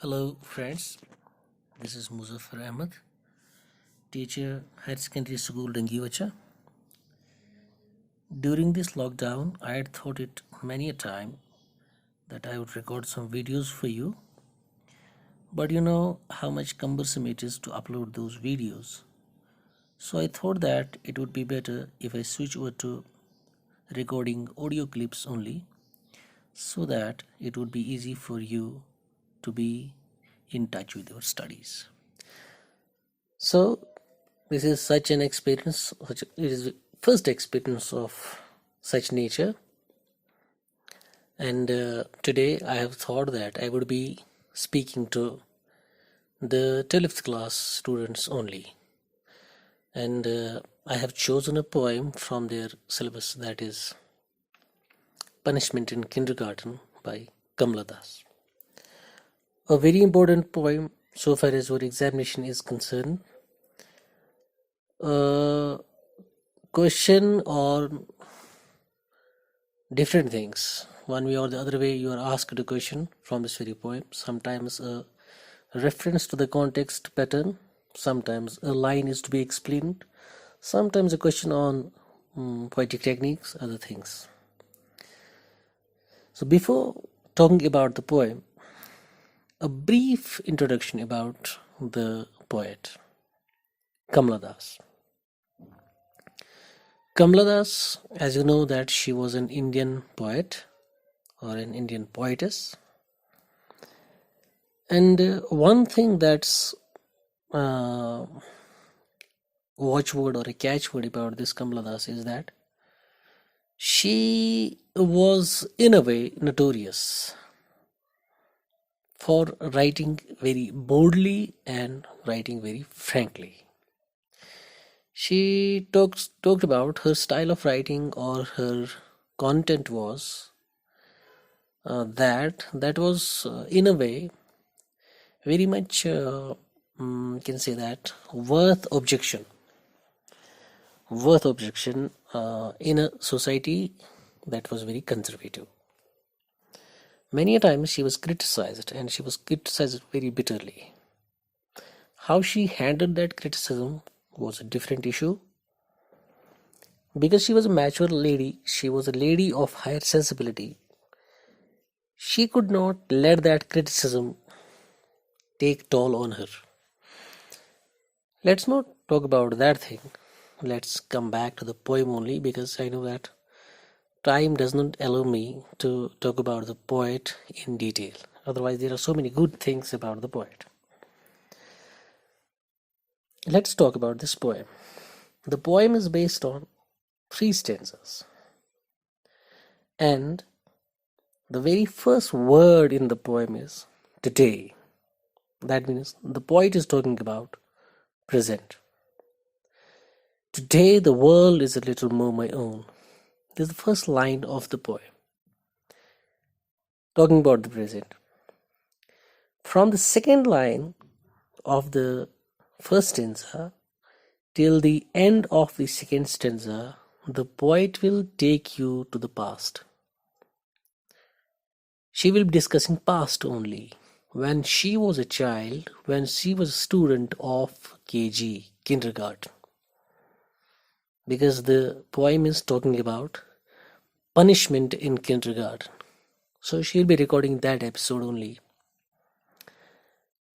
Hello friends, this is Muzaffar Ahmed, teacher, Higher Secondary School, Dangiwacha. During this lockdown, I had thought it many a time that I would record some videos for you, but you know how much cumbersome it is to upload those videos. So I thought that it would be better if I switch over to recording audio clips only so that it would be easy for you to be in touch with your studies. So this is such an experience, it is first experience of such nature, and today I have thought that I would be speaking to the 12th class students only, and I have chosen a poem from their syllabus, that is Punishment in Kindergarten by Kamala. A very important poem so far as your examination is concerned. Question or different things, one way or the other way, you are asked a question from this very poem. Sometimes a reference to the context pattern, sometimes a line is to be explained, sometimes a question on poetic techniques, other things. So before talking about the poem, a brief introduction about the poet Kamala. Kamala, as you know, that she was an Indian poet or an Indian poetess. And one thing that's watchword or a catchword about this Kamala is that she was in a way notorious for writing very boldly and writing very frankly. She talked about her style of writing, or her content was that was in a way very much can say that worth objection in a society that was very conservative. Many a times she was criticized, and she was criticized very bitterly. How she handled that criticism was a different issue, because she was a mature lady, she was a lady of higher sensibility. She could not let that criticism take toll on her. Let's not talk about that thing. Let's come back to the poem only, because I know that time does not allow me to talk about the poet in detail. Otherwise, there are so many good things about the poet. Let's talk about this poem. The poem is based on 3 stanzas. And the very first word in the poem is today. That means the poet is talking about present. Today the world is a little more my own. This is the first line of the poem, talking about the present. From the second line of the first stanza till the end of the second stanza, the poet will take you to the past. She will be discussing past only. When she was a child, when she was a student of KG, kindergarten. Because the poem is talking about punishment in kindergarten. So she'll be recording that episode only.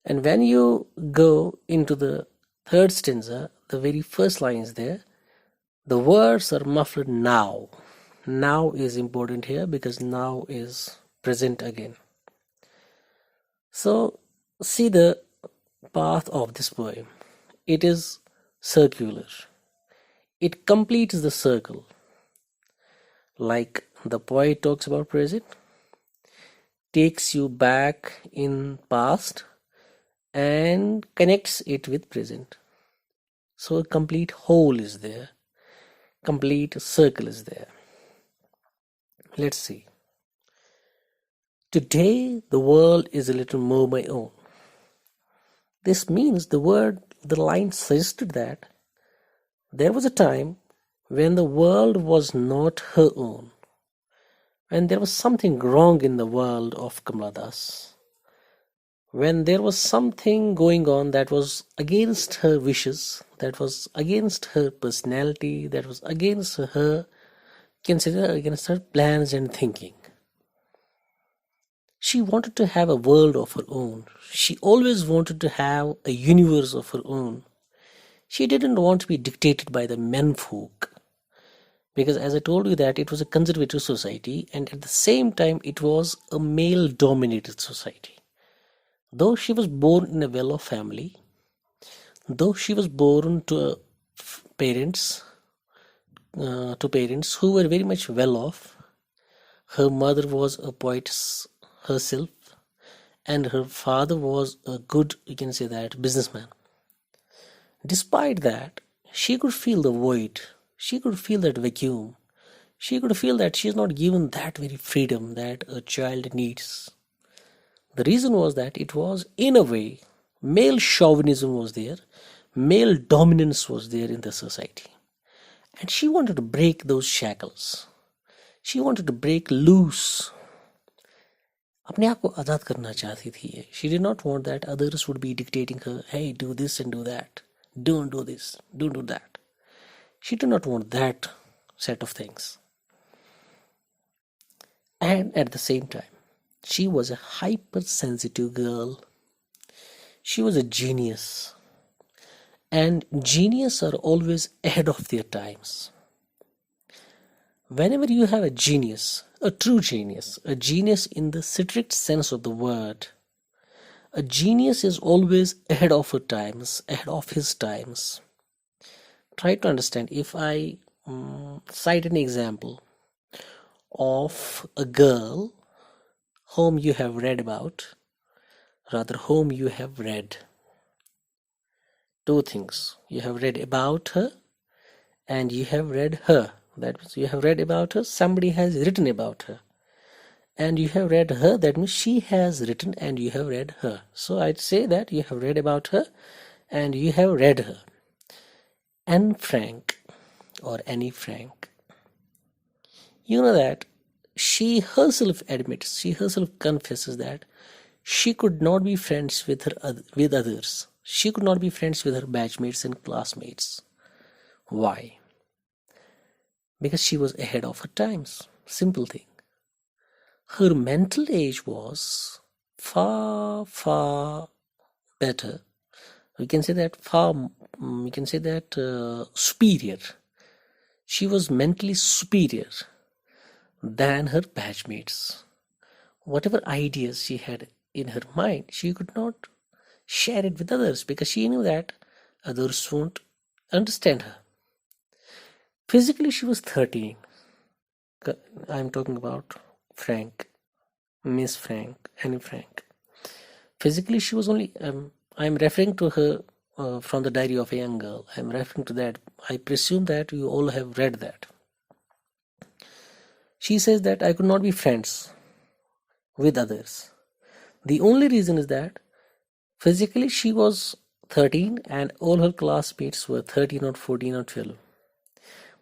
And when you go into the third stanza, the very first line is there. The words are muffled now. Now is important here, because now is present again. So see the path of this poem. It is circular. It completes the circle. Like the poet talks about present, takes you back in past and connects it with present. So a complete whole is there. Complete circle is there. Let's see. Today the world is a little more my own. This means the line suggested that there was a time when the world was not her own, and there was something wrong in the world of Kamala. when there was something going on that was against her wishes, that was against her personality, that was against her, consider against her plans and thinking. She wanted to have a world of her own. She always wanted to have a universe of her own. She didn't want to be dictated by the menfolk, because as I told you that it was a conservative society, and at the same time it was a male dominated society. Though she was born in a well-off family, though she was born to parents parents who were very much well off, her mother was a poetess herself, and her father was a good, you can say that, businessman. Despite that, she could feel the void, she could feel that vacuum, she could feel that she is not given that very freedom that a child needs. The reason was that it was, in a way, male chauvinism was there, male dominance was there in the society. And she wanted to break those shackles. She wanted to break loose. अपने आप को आज़ाद करना चाहती थी ये. She did not want that others would be dictating her, hey, do this and do that. Don't do this, don't do that. She did not want that set of things. And at the same time, she was a hypersensitive girl. She was a genius. And genius are always ahead of their times. Whenever you have a genius, a true genius, a genius in the strict sense of the word, a genius is always ahead of her times, ahead of his times. Try to understand. If I cite an example of a girl whom you have read about, rather whom you have read. Two things. You have read about her and you have read her. That means you have read about her, somebody has written about her. And you have read her, that means she has written and you have read her. So I'd say that you have read about her and you have read her. Anne Frank or Annie Frank. You know that she herself admits, she herself confesses that she could not be friends with others. She could not be friends with her batchmates and classmates. Why? Because she was ahead of her times. Simple thing. Her mental age was far, far better. We can say that superior. She was mentally superior than her batchmates. Whatever ideas she had in her mind, she could not share it with others because she knew that others won't understand her. Physically, she was 13. I'm talking about Frank, Miss Frank, Annie Frank. Physically, she was only, I'm referring to her from the Diary of a Young Girl. I'm referring to that. I presume that you all have read that. She says that I could not be friends with others. The only reason is that physically she was 13 and all her classmates were 13 or 14 or 12.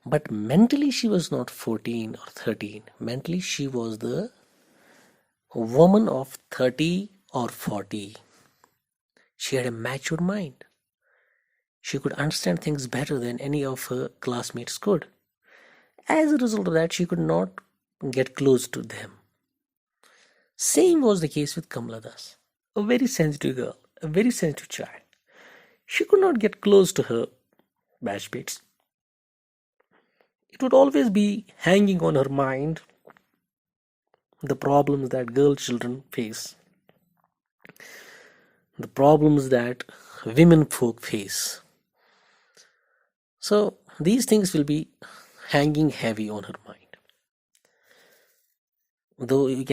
But mentally she was not 14 or 13. Mentally she was the woman of 30 or 40. She had a mature mind. She could understand things better than any of her classmates could. As a result of that, she could not get close to them. Same was the case with Kamala Das, a very sensitive girl, a very sensitive child. She could not get close to her batchmates. It would always be hanging on her mind the problems that girl children face, the problems that women folk face. So these things will be hanging heavy on her mind. Though we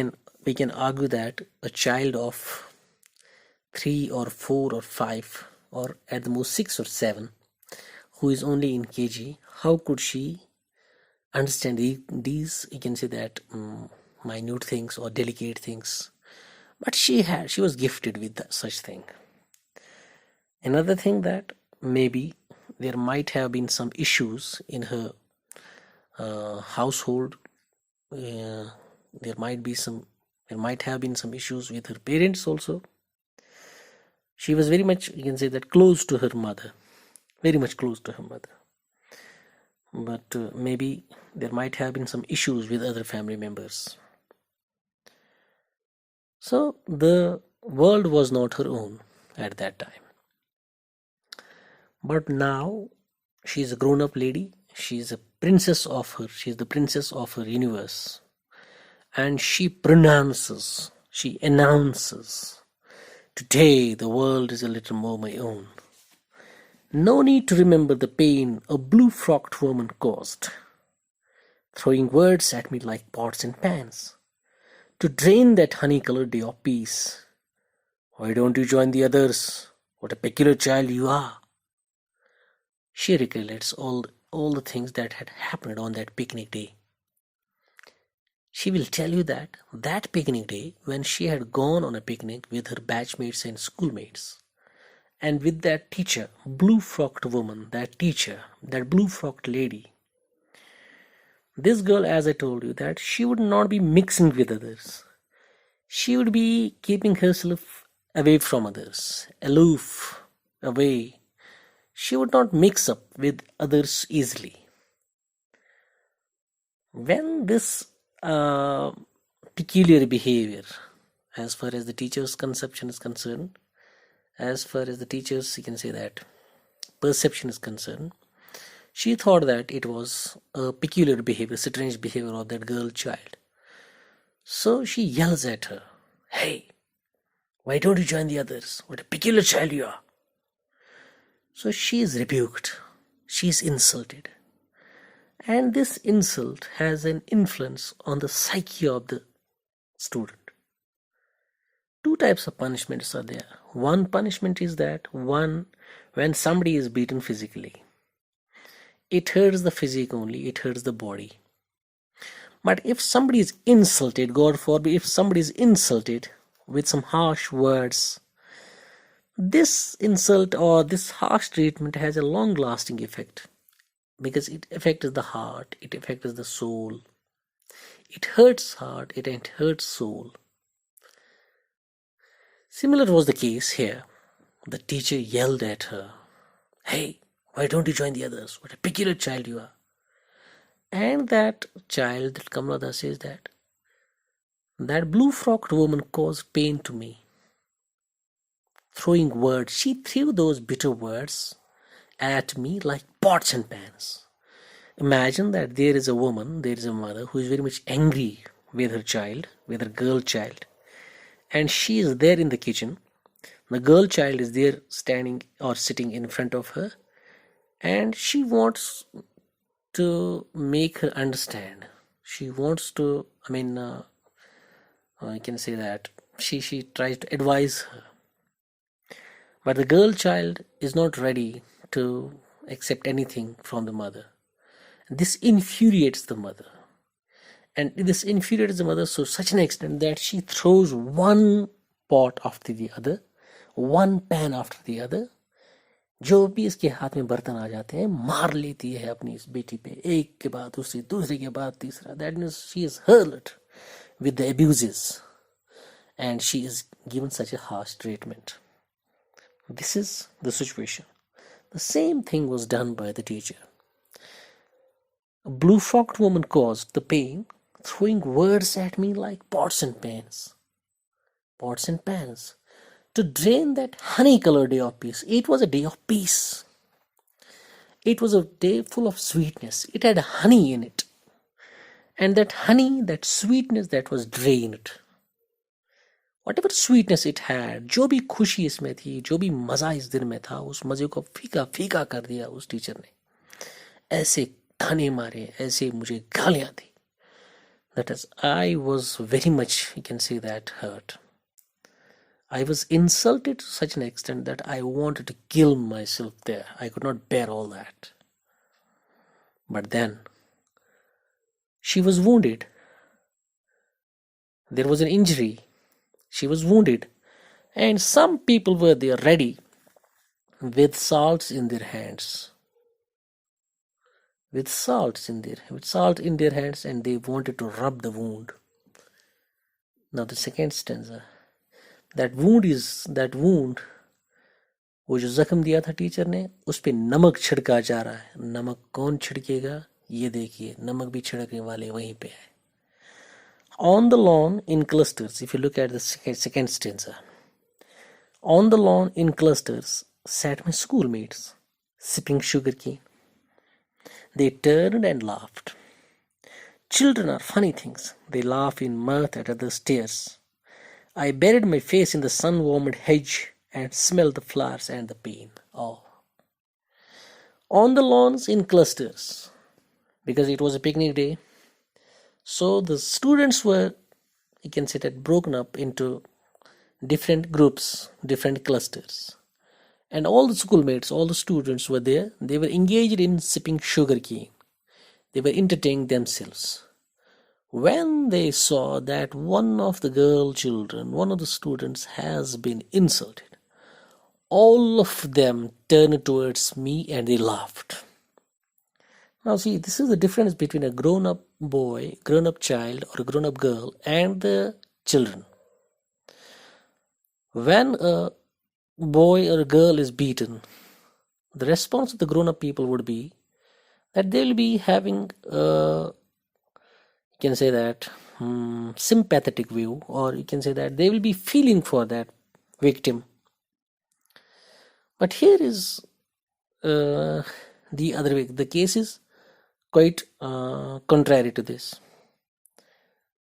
can argue that a child of 3 or 4 or 5 or at the most 6 or 7 who is only in KG, how could she understand these, you can say that, minute things or delicate things? But she was gifted with such thing. Another thing that maybe there might have been some issues in her household. There might have been some issues with her parents also. She was very much, you can say that, close to her mother, very much close to her mother. But maybe there might have been some issues with other family members. So the world was not her own at that time. But now she's a grown-up lady. She's a princess of her. She's the princess of her universe. And she announces, today the world is a little more my own. No need to remember the pain a blue-frocked woman caused, throwing words at me like pots and pans, to drain that honey-colored day of peace. Why don't you join the others? What a peculiar child you are. She recollects all the things that had happened on that picnic day. She will tell you that picnic day, when she had gone on a picnic with her batchmates and schoolmates, and with that teacher, blue-frocked woman, that teacher, that blue-frocked lady, this girl, as I told you, that she would not be mixing with others. She would be keeping herself away from others, aloof, away. She would not mix up with others easily. When this peculiar behavior, as far as the teacher's conception is concerned, as far as the teacher's, you can say that, perception is concerned, she thought that it was a peculiar behavior, strange behavior of that girl child. So she yells at her, hey, why don't you join the others? What a peculiar child you are. So she is rebuked, she is insulted. And this insult has an influence on the psyche of the student. Two types of punishments are there. One punishment is that when somebody is beaten physically, it hurts the physique only, it hurts the body. But if somebody is insulted, God forbid, if somebody is insulted with some harsh words, this insult or this harsh treatment has a long-lasting effect, because it affects the heart, it affects the soul. It hurts heart, it hurts soul. Similar was the case here. The teacher yelled at her, hey, why don't you join the others? What a peculiar child you are. And that child, that Kamala says that blue-frocked woman caused pain to me. Throwing words, she threw those bitter words at me like pots and pans. Imagine that there is a woman, there is a mother who is very much angry with her child, with her girl child, and she is there in the kitchen. The girl child is there standing or sitting in front of her, and she wants to make her understand. She wants to, I can say that she tries to advise her. But the girl child is not ready to accept anything from the mother. This infuriates the mother. And this infuriates the mother to such an extent that she throws one pot after the other, one pan after the other. जो भी इसके हाथ में बर्तन आ जाते हैं, मार लेती है अपनी इस बेटी पे, एक के बाद दूसरी, दूसरे के बाद तीसरा. That means she is hurled with the abuses, and she is given such a harsh treatment. This is the situation. The same thing was done by the teacher. A blue-frocked woman caused the pain, throwing words at me like pots and pans. Pots and pans. To drain that honey-colored day of peace. It was a day of peace. It was a day full of sweetness. It had honey in it. And that honey, that sweetness, that was drained. Whatever sweetness it had, जो भी खुशी इसमें थी, जो भी मज़ा इस दिन में था, उस मज़े को फीका फीका कर दिया उस टीचर ने. ऐसे ताने मारे, ऐसे मुझे गालियाँ दी. That is, I was very much, you can say that, hurt. I was insulted to such an extent that I wanted to kill myself there. I could not bear all that. But then, she was wounded. There was an injury. She was wounded. And some people were there ready with salts in their hands. With salt in their hands, and they wanted to rub the wound. Now the second stanza. That wound वो जो जख्म दिया था teacher ने, उस पे नमक छिड़का जा रहा है। नमक कौन छिड़केगा? ये देखिए, नमक भी छिड़कने वाले वहीं पे है। On the lawn in clusters, if you look at the second stanza, on the lawn in clusters sat my schoolmates, sipping sugarcane. They turned and laughed. Children are funny things. They laugh in mirth at others' tears. I buried my face in the sun-warmed hedge and smelled the flowers and the pain. Oh. On the lawns in clusters, because it was a picnic day, so the students were, you can say that, broken up into different groups, different clusters. And all the schoolmates, all the students were there. They were engaged in sipping sugarcane. They were entertaining themselves. When they saw that one of the girl children, one of the students has been insulted, all of them turned towards me and they laughed. Now see, this is the difference between a grown-up boy, grown-up child, or a grown-up girl and the children. When a boy or a girl is beaten, the response of the grown-up people would be that they will be having you can say that sympathetic view, or you can say that they will be feeling for that victim. But here is the other way. The case is quite contrary to this.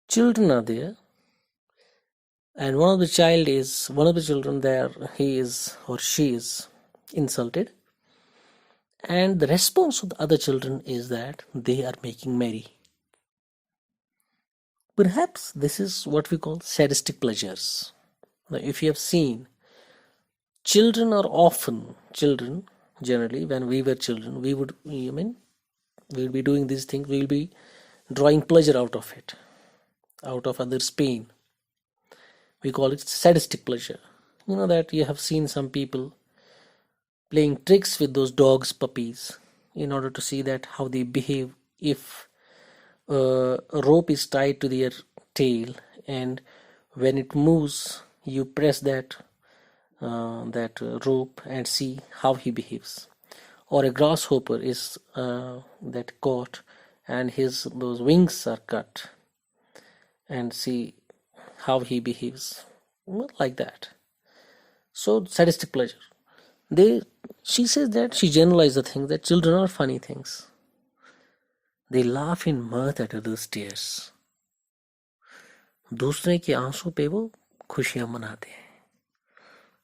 Children are there, and one of the children there, he is or she is insulted, and the response of the other children is that they are making merry. Perhaps this is what we call sadistic pleasures. Now, if you have seen, children generally, when we were children, we would be doing these things, we will be drawing pleasure out of it, out of others' pain. We call it sadistic pleasure. You know that you have seen some people playing tricks with those dogs, puppies, in order to see that how they behave if a rope is tied to their tail, and when it moves, you press that rope and see how he behaves. Or a grasshopper is that caught, and those wings are cut, and see how he behaves, like that. So sadistic pleasure. She says that she generalized the thing that children are funny things. They laugh in mirth at others' tears. दूसरे के आंसू पे वो खुशियां मनाते हैं,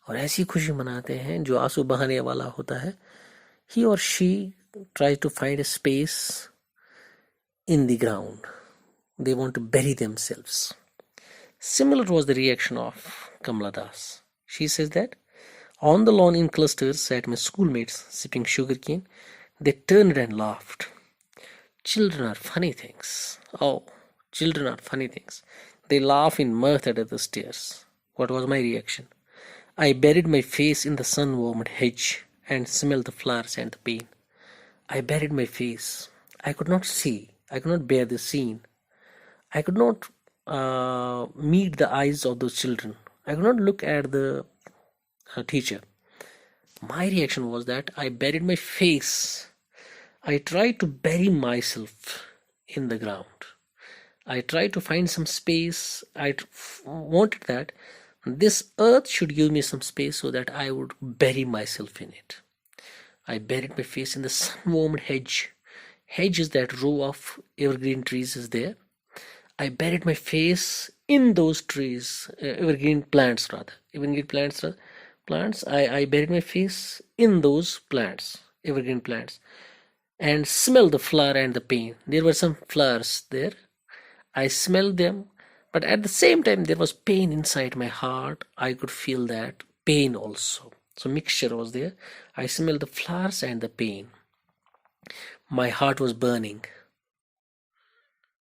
और ऐसी खुशी मनाते हैं जो आंसू बहाने वाला होता है. He or she tries to find a space in the ground. They want to bury themselves. Similar was the reaction of Kamala Das. She says that on the lawn in clusters sat my schoolmates sipping sugarcane. They turned and laughed. Children are funny things. Oh, children are funny things. They laugh in mirth at others' tears. What was my reaction? I buried my face in the sun-warmed hedge and smelled the flowers and the pain. I buried my face. I could not see. I could not bear the scene. I could not meet the eyes of those children. I could not look at the teacher. My reaction was that I buried my face. I tried to bury myself in the ground. I tried to find some space. I wanted that this earth should give me some space so that I would bury myself in it. I buried my face in the sun-warmed hedge. Hedge is that row of evergreen trees is there. I buried my face in those trees, evergreen plants. I buried my face in those plants, evergreen plants, and smelled the flower and the pain. There were some flowers there. I smelled them, but at the same time there was pain inside my heart. I could feel that pain also. So mixture was there. I smelled the flowers and the pain. My heart was burning.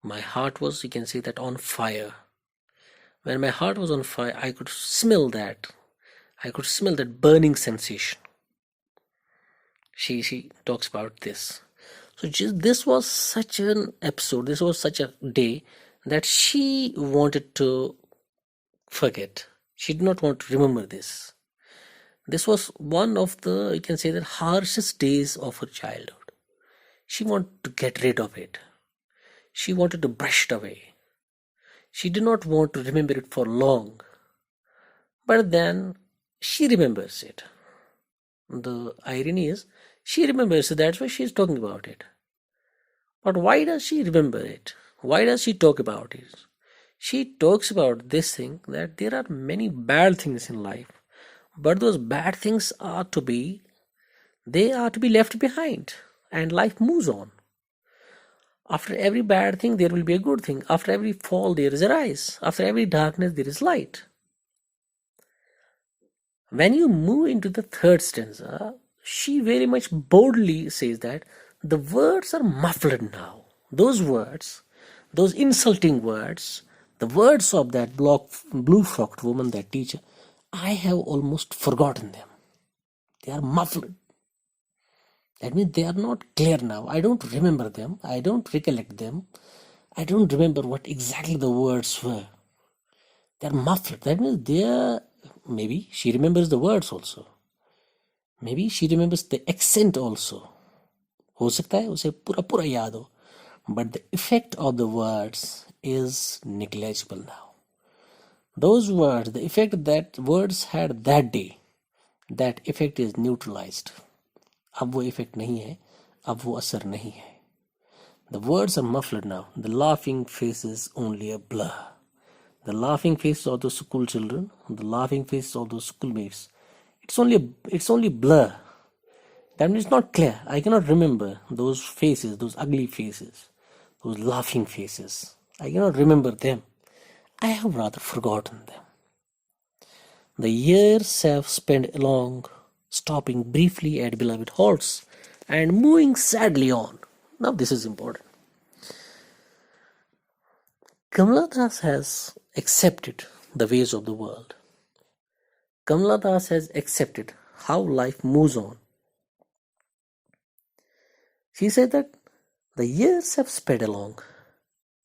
My heart was, you can say that, on fire. When my heart was on fire, I could smell that. I could smell that burning sensation. She talks about this. So this was such an episode, this was such a day that she wanted to forget. She did not want to remember this. This was one of the, you can say, the harshest days of her childhood. She wanted to get rid of it. She wanted to brush it away. She did not want to remember it for long. But then she remembers it. The irony is, she remembers it, that's why she is talking about it. But why does she remember it? Why does she talk about it? She talks about this thing that there are many bad things in life, but those bad things are to be, they are to be left behind, and life moves on. After every bad thing, there will be a good thing. After every fall, there is a rise. After every darkness, there is light. When you move into the third stanza, she very much boldly says that the words are muffled now. Those words, those insulting words, the words of that blue-frocked woman, that teacher, I have almost forgotten them. They are muffled. That means they are not clear now. I don't remember them. I don't recollect them. I don't remember what exactly the words were. They are muffled. That means they are, maybe she remembers the words also. Maybe she remembers the accent also. हो सकता है उसे पूरा पूरा याद हो. But the effect of the words is negligible now. Those words, the effect that words had that day, that effect is neutralized. अब वो effect नहीं है, अब वो असर नहीं है. The words are muffled now. The laughing face is only a blur. The laughing faces of those school children, the laughing faces of those schoolmates, it's only blur. That means it's not clear. I cannot remember those faces, those ugly faces, those laughing faces. I cannot remember them. I have rather forgotten them. The years have spent along, stopping briefly at beloved halts and moving sadly on. Now this is important. Kamala Das has accepted the ways of the world. Kamala Das has accepted how life moves on. She said that the years have sped along.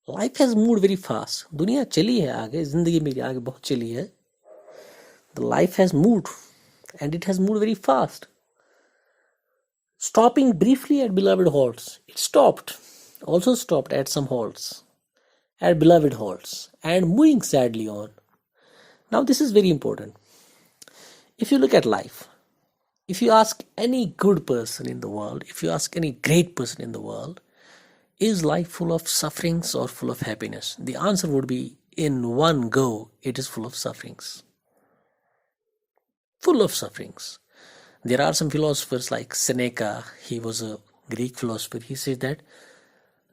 Life has moved very fast. दुनिया चली है आगे, जिंदगी मेरी आगे बहुत चली है. The life has moved, and it has moved very fast. Stopping briefly at beloved halts. It stopped, also stopped at some halts, at beloved halts, and moving sadly on. Now this is very important. If you look at life, if you ask any good person in the world, if you ask any great person in the world, is life full of sufferings or full of happiness? The answer would be, in one go, it is full of sufferings. Full of sufferings. There are some philosophers like Seneca, he was a Greek philosopher, he says that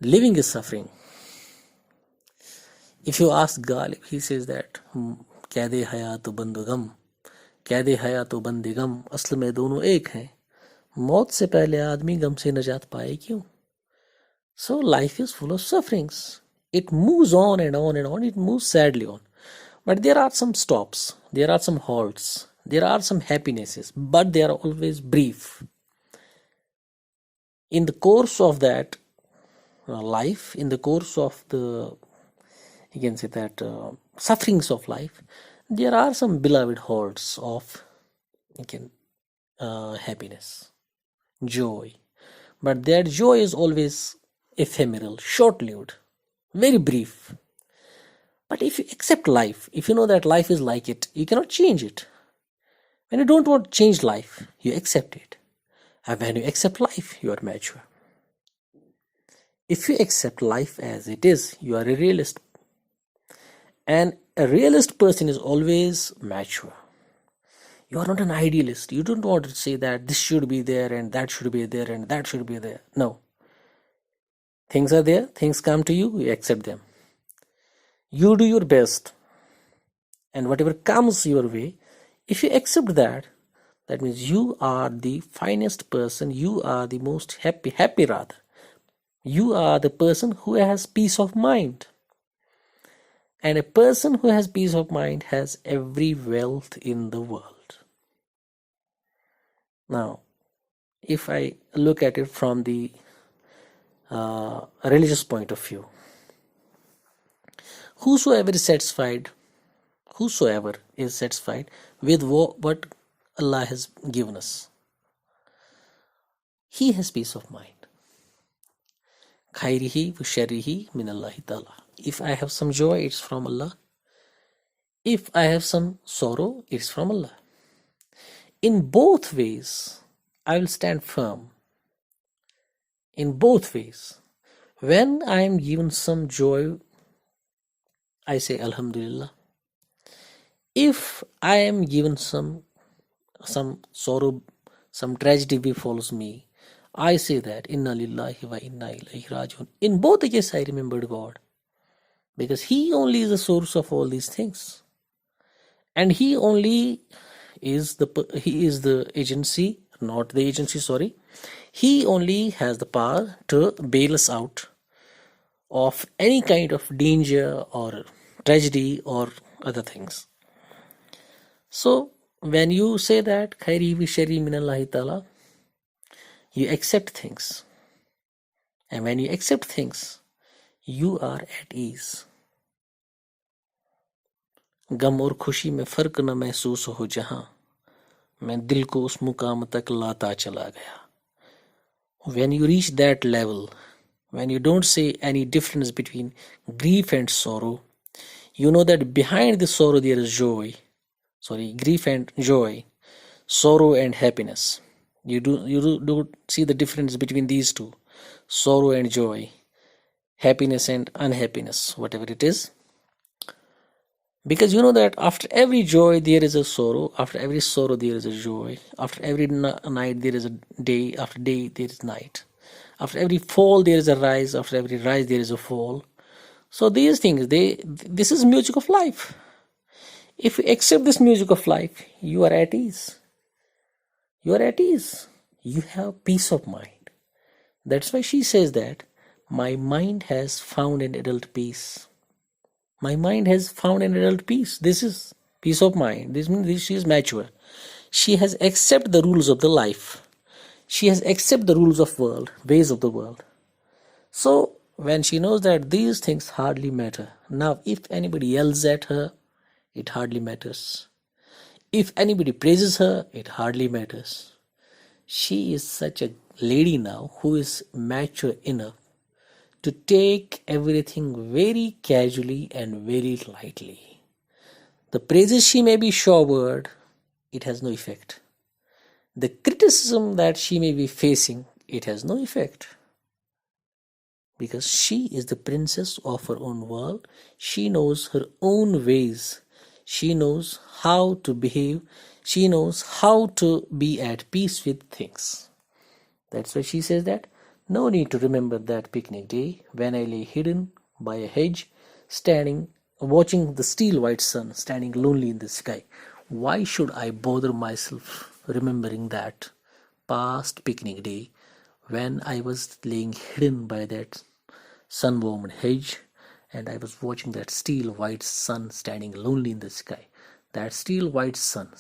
living is suffering. If you ask Ghalib, he says that कैदे हयात बंद गम, कैदे हयात बंद गम, असल में दोनों एक हैं. मौत से पहले आदमी गम से नजात पाए क्यों? So life is full of sufferings. It moves on and on and on. It moves sadly on. But there are some stops. There are some halts. There are some happinesses. But they are always brief. In the course of that life, in the course of the, you can say that sufferings of life, there are some beloved halts of, happiness, joy. But that joy is always ephemeral, short-lived, very brief. But if you accept life, if you know that life is like it, you cannot change it. When you don't want to change life, you accept it. And when you accept life, you are mature. If you accept life as it is, you are a realist. And a realist person is always mature. You are not an idealist. You don't want to say that this should be there and that should be there and that should be there. No. Things are there, things come to you, you accept them. You do your best, and whatever comes your way, if you accept that, that means you are the finest person, you are the most happy rather. You are the person who has peace of mind. And a person who has peace of mind has every wealth in the world. Now, if I look at it from the religious point of view, whosoever is satisfied with what Allah has given us. He has peace of mind. Khairihi wa sharrihi min Allahi ta'ala. If I have some joy, it's from Allah. If I have some sorrow, it's from Allah. In both ways, I will stand firm. In both ways. When I am given some joy, I say Alhamdulillah. If I am given some sorrow, some tragedy befalls me, I say that Inna lillahi wa inna ilaihi rajiun. In both the cases, I remembered God, because He only is the source of all these things, and He only is the agency, not the agency. Sorry, He only has the power to bail us out of any kind of danger or tragedy or other things. So when you say that khairi wa sharri min Allahi ta'ala, you accept things, and when you accept things, you are at ease. गम और खुशी में फर्क न महसूस हो जहां मैं दिल को उस मुकाम तक लाता चला गया. When you reach that level, when you don't see any difference between grief and sorrow, you know that behind the sorrow there is joy. Grief and joy, sorrow and happiness. You don't see the difference between these two, sorrow and joy, happiness and unhappiness, whatever it is. Because you know that after every joy there is a sorrow, after every sorrow there is a joy, after every night there is a day, after day there is night, after every fall there is a rise, after every rise there is a fall. So these things, this is music of life. If you accept this music of life, you are at ease. You are at ease. You have peace of mind. That's why she says that my mind has found an adult peace. My mind has found an adult peace. This is peace of mind. This means she is mature. She has accepted the rules of the life. She has accepted the rules of world, ways of the world. So when she knows that these things hardly matter. Now, if anybody yells at her, it hardly matters. If anybody praises her, it hardly matters. She is such a lady now who is mature enough to take everything very casually and very lightly. The praises she may be showered, it has no effect. The criticism that she may be facing, it has no effect. Because she is the princess of her own world. She knows her own ways. She knows how to behave. She knows how to be at peace with things. That's why she says that no need to remember that picnic day when I lay hidden by a hedge, watching the steel white sun standing lonely in the sky. Why should I bother myself remembering that past picnic day when I was laying hidden by that sun-warmed hedge and I was watching that steel white sun standing lonely in the sky. That steel white sun,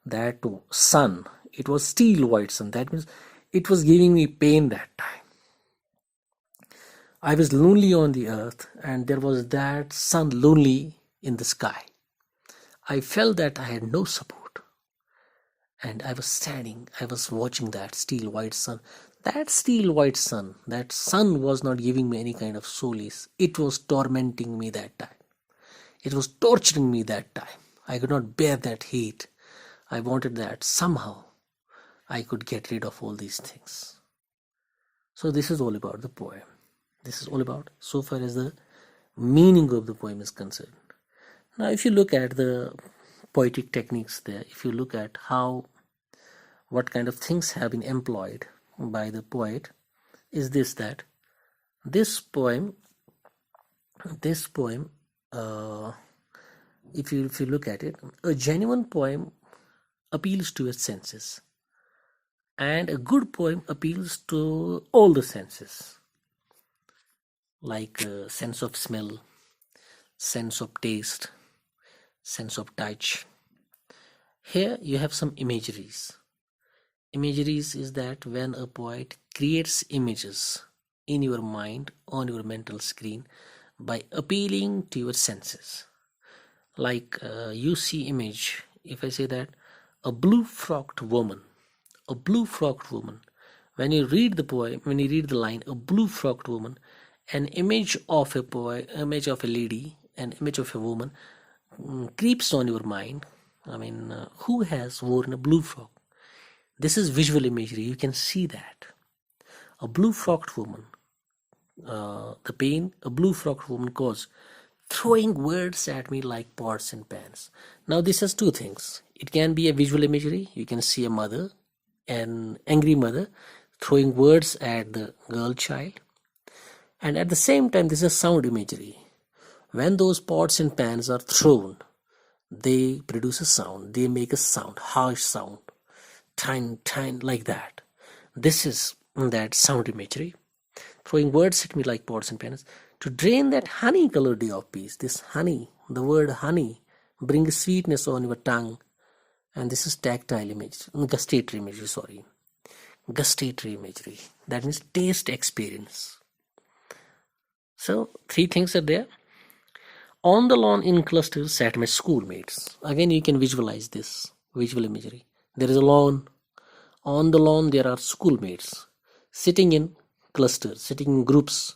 that sun, it was steel white sun. That means it was giving me pain that time. I was lonely on the earth and there was that sun lonely in the sky. I felt that I had no support. And I was watching that steel white sun. That steel white sun, that sun was not giving me any kind of solace. It was tormenting me that time. It was torturing me that time. I could not bear that heat. I wanted that somehow I could get rid of all these things. So this is all about the poem. This is all about, so far as the meaning of the poem is concerned. Now if you look at the poetic techniques there, if you look at what kind of things have been employed by the poet, is that this poem, if you look at it, a genuine poem appeals to your senses, and a good poem appeals to all the senses, like sense of smell, sense of taste, sense of touch. Here you have some imageries. Imageries is that when a poet creates images in your mind, on your mental screen, by appealing to your senses. Like you see image if I say that a blue-frocked woman, a blue-frocked woman, when you read the poem, when you read the line, a blue-frocked woman, an image of a boy, image of a lady, an image of a woman creeps on your mind. I mean, who has worn a blue frock? This is visual imagery. You can see that. A blue-frocked woman, the pain a blue-frocked woman caused, throwing words at me like pots and pans. Now, this has two things. It can be a visual imagery. You can see a mother, an angry mother, throwing words at the girl child. And at the same time, this is sound imagery. When those pots and pans are thrown, they produce a sound. They make a sound, harsh sound, tine, tine, like that. This is that sound imagery. Throwing words at me like pots and pans. To drain that honey-colored day of peace. This honey, the word honey, brings sweetness on your tongue. And this is tactile imagery, gustatory imagery, sorry. Gustatory imagery. That means taste experience. So, three things are there. On the lawn in clusters sat my schoolmates. Again, you can visualize this visual imagery. There is a lawn. On the lawn, there are schoolmates sitting in clusters, sitting in groups.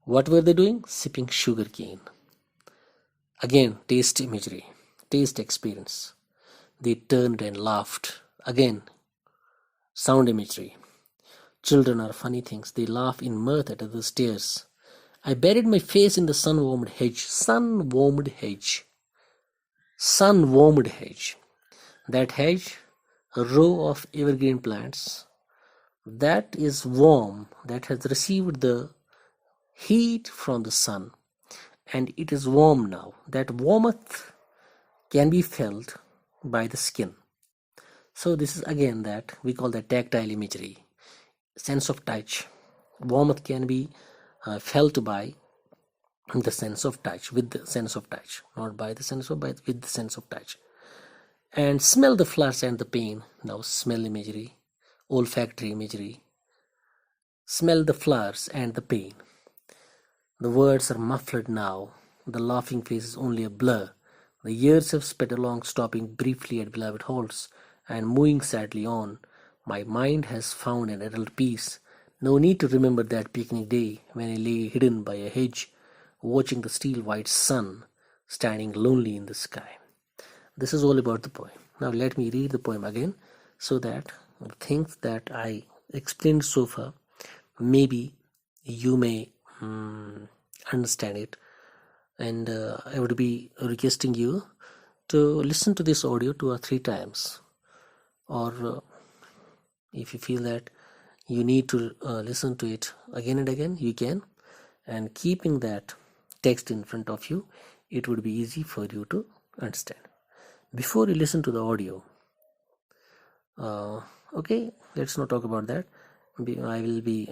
What were they doing? Sipping sugar cane. Again, taste imagery, taste experience. They turned and laughed. Again, sound imagery. Children are funny things. They laugh in mirth at others' tears. I buried my face in the sun-warmed hedge. Sun-warmed hedge. Sun-warmed hedge. That hedge, a row of evergreen plants, that is warm, that has received the heat from the sun, and it is warm now. That warmth can be felt by the skin. So this is again that we call that tactile imagery, sense of touch. Warmth can be felt by the sense of touch, with the sense of touch, not by the sense of, but with the sense of touch. And smell the flowers and the pain. Now smell imagery, olfactory imagery. Smell the flowers and the pain. The words are muffled now. The laughing face is only a blur. The years have sped along, stopping briefly at beloved halls and moving sadly on. My mind has found an adult peace. No need to remember that picnic day when I lay hidden by a hedge, watching the steel white sun standing lonely in the sky. This is all about the poem. Now let me read the poem again so that the things that I explained so far, maybe you may understand it. And I would be requesting you to listen to this audio 2 or 3 times. Or if you feel that you need to listen to it again and again, you can. And keeping that text in front of you, it would be easy for you to understand. Before you listen to the audio, okay, let's not talk about that. I will be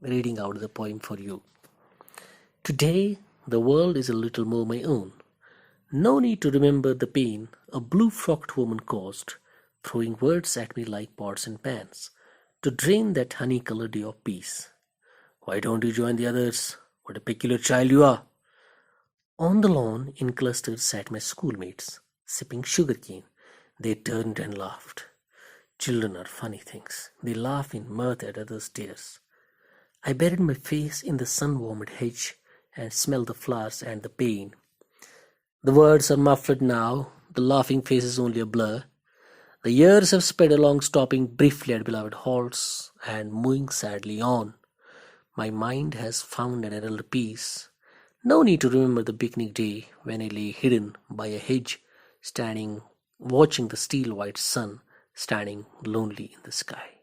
reading out the poem for you. Today, the world is a little more my own. No need to remember the pain a blue-frocked woman caused, throwing words at me like pots and pans, to drain that honey-colored day of peace. Why don't you join the others? What a peculiar child you are. On the lawn in clusters sat my schoolmates, sipping sugarcane. They turned and laughed. Children are funny things. They laugh in mirth at others' tears. I buried my face in the sun-warmed hedge and smelled the flowers and the pain. The words are muffled now. The laughing face is only a blur. The years have sped along, stopping briefly at beloved halls and moving sadly on. My mind has found an adult peace. No need to remember the picnic day when I lay hidden by a hedge, watching the steel white sun standing lonely in the sky.